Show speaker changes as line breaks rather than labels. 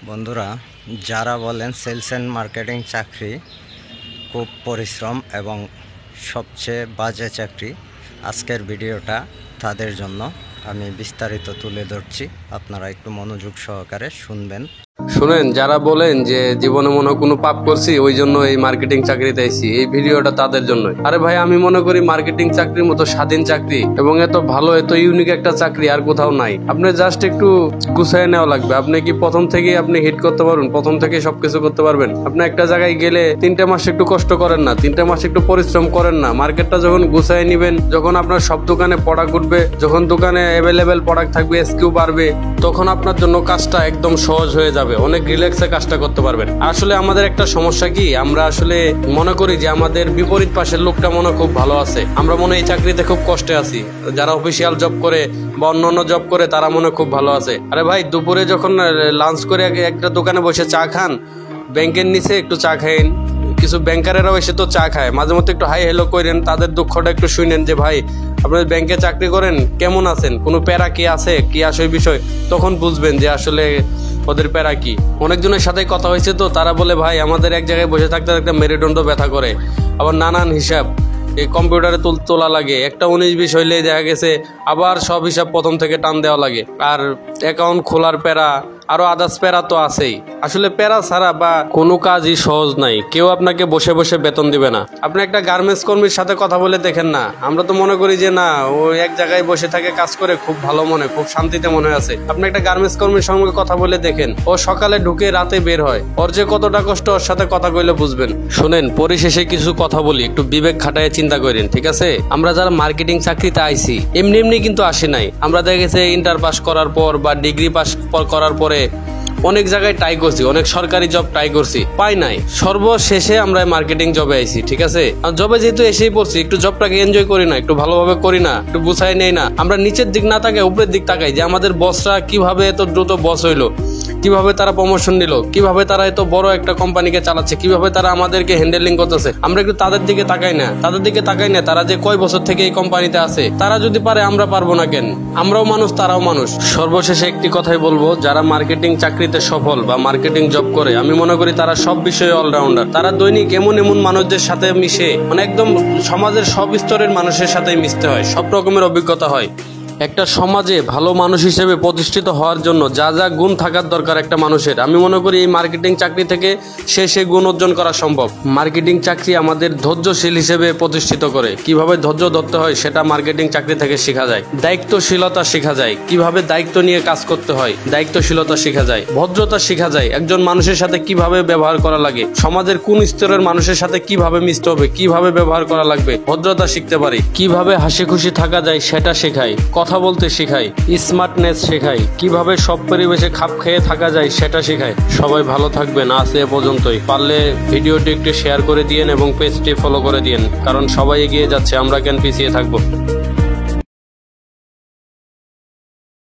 বন্ধুরা, যারা বলেন সেলস অ্যান্ড মার্কেটিং চাকরি খুব পরিশ্রম এবং সবচেয়ে বাজে চাকরি, আজকের ভিডিওটা তাদের জন্য। আমি বিস্তারিত তুলে ধরছি, আপনারা একটু মনোযোগ সহকারে শুনবেন।
শুনেন, যারা বলেন যে জীবনে মনে কোনো পাপ করছি ওই জন্য এই মার্কেটিং চাকরিতে আইছি, এই ভিডিওটা তাদের জন্য। আরে ভাই, আমি মনে করি মার্কেটিং চাকরির মতো স্বাধীন চাকরি এবং এত ভালো এত ইউনিক একটা চাকরি আর কোথাও নাই। আপনি জাস্ট একটু গুছায় নেওয়া লাগবে। আপনি কি প্রথম থেকে আপনি হিট করতে পারবেন? প্রথম থেকে সবকিছু করতে পারবেন? আপনি একটা জায়গায় গেলে 3টে মাস একটু কষ্ট করেন না, 3টে মাস একটু পরিশ্রম করেন না। মার্কেটটা যখন গুছায় নিবেন, যখন আপনার সব দোকানে প্রোডাক্ট উঠবে, যখন দোকানে অ্যাভেলেবেল প্রোডাক্ট থাকবে, এসকিউ বাড়বে, তখন আপনার জন্য কাজটা একদম সহজ হয়ে যাবে। অনেক রিল্যাক্সে কাজটা করতে পারবেন। আসলে আমাদের একটা সমস্যা কি, আমরা আসলে মনে করি যে আমাদের বিপরীত পাশের লোকটা মনে খুব ভালো আছে, আমরা মনে এই চাকরিতে খুব কষ্টে আছি। যারা অফিসিয়াল জব করে বা অন্যান্য জব করে তারা মনে খুব ভালো আছে। আরে ভাই, দুপুরে যখন লাঞ্চ করে একটা দোকানে বসে চা খান, ব্যাংকের নিচে একটু চা খাইন। কিছু ব্যাংকারেরাও এসে তো চা খায়, মাঝে মধ্যে একটু হাই হেলো করেন, তাদের দুঃখটা একটু শুনেন যে ভাই আপনার ব্যাংকে চাকরি করেন, কেমন আছেন, কোনো প্যারা কি আছে কি আসে বিষয়, তখন বুঝবেন যে আসলে ওদের প্যারা কি। অনেকজনের সাথে কথা হয়েছে, তো তারা বলে ভাই আমাদের এক জায়গায় বসে থাকতে থাকতে মেরুদণ্ড ব্যথা করে, আবার নানান হিসাব এই কম্পিউটারে তোলা লাগে, একটা 19-20 হইলে দেখা গেছে আবার সব হিসাব প্রথম থেকে টান দেওয়া লাগে, আর অ্যাকাউন্ট খোলার প্যারা, আরো আদার্স প্যারা তো আছেই। আসলে প্যারা ছাড়া বা কোনো কাজই সহজ নাই। কেউ আপনাকে বসে বসে বেতন দিবে না। আপনি একটা গার্মেন্টস কর্মীর সাথে কথা বলে দেখেন না, আমরা তো মনে করি যে না, ও এক জায়গায় বসে থাকে কাজ করে খুব ভালো মনে, খুব শান্তিতে মনে আছে। আপনি একটা গার্মেন্টস কর্মীর সঙ্গে কথা বলে দেখেন, ও সকালে ঢুকে রাতে বের হয়, ওর যে কতটা কষ্ট, ওর সাথে কথা কইলে বুঝবেন। শুনেন, পরিশেষে কিছু কথা বলি, একটু বিবেক খাটায় চিন্তা করেন, ঠিক আছে? আমরা যারা মার্কেটিং চাকরিতে আইছি, এমনি এমনি কিন্তু আসি নাই। আমরা দেখা গেছে ইন্টার পাস করার পর বা ডিগ্রি পাস করার পরে অনেক জায়গায় ট্রাই করছি, অনেক সরকারি জব ট্রাই করছি, পাই নাই। সর্বশেষে আমরা মার্কেটিং জবে আইছি, ঠিক আছে? জবে যেহেতু এসেই পড়ছি, একটু জবটাকে এনজয় করি না, একটু ভালোভাবে করি না, একটু গুছাই নেই না। আমরা নিচের দিক না তাকাই উপরের দিক তাকাই যে আমাদের বসরা কিভাবে এত দ্রুত বস হইলো, কিভাবে তারা প্রমোশন নিল, কিভাবে তারা এত বড় একটা কোম্পানিকে চালাচ্ছে, কিভাবে তারা আমাদেরকে হ্যান্ডেলিং করতেছে। আমরা একটু তাদের দিকে তাকাই না, তারা যে কয় বছর থেকে এই কোম্পানিতে আছে। তারা যদি পারে, আমরা পারবো না কেন? আমরাও মানুষ, তারাও মানুষ। সর্বশেষে একটি কথাই বলবো, যারা মার্কেটিং চাকরিতে সফল বা মার্কেটিং জব করে, আমি মনে করি তারা সব বিষয়ে অলরাউন্ডার। তারা দৈনিক এমন এমন মানুষদের সাথে মিশে, মানে একদম সমাজের সব স্তরের মানুষের সাথে মিশতে হয়, সব রকমের অভিজ্ঞতা হয়। একটা সমাজে ভালো মানুষ হিসেবে প্রতিষ্ঠিত হওয়ার জন্য যা যা গুণ থাকার দরকার একটা মানুষের, আমি মনে করি এই মার্কেটিং চাকরি থেকে সে গুণ অর্জন করা সম্ভব। মার্কেটিং চাকরি আমাদের ধৈর্যশীল হিসেবে প্রতিষ্ঠিত করে। কিভাবে ধৈর্য ধরতে হয় সেটা মার্কেটিং চাকরি থেকে শেখা যায়। দায়িত্বশীলতা শেখা যায়, কিভাবে দায়িত্ব নিয়ে কাজ করতে হয়, দায়িত্বশীলতা শেখা যায়। ভদ্রতা শেখা যায়, একজন মানুষের সাথে কিভাবে ব্যবহার করা লাগে, সমাজের কোন স্তরের মানুষের সাথে কিভাবে মিশতে হবে, কিভাবে ব্যবহার করা লাগবে, ভদ্রতা শিখতে পারি। কিভাবে হাসি খুশি থাকা যায় সেটা শেখায়। কথা বলতে শেখাই, স্মার্টনেস শেখাই, কিভাবে সব পরিবেশে খাপ খেয়ে থাকা যায় সেটা শেখাই। সবাই ভালো থাকবেন, আজ এ পর্যন্তই। পারলে ভিডিওটি একটু শেয়ার করে দিয়েন এবং পেজটি ফলো করে দিয়েন, কারণ সবাই এগিয়ে যাচ্ছে, আমরা কেন পিছিয়ে থাকবো।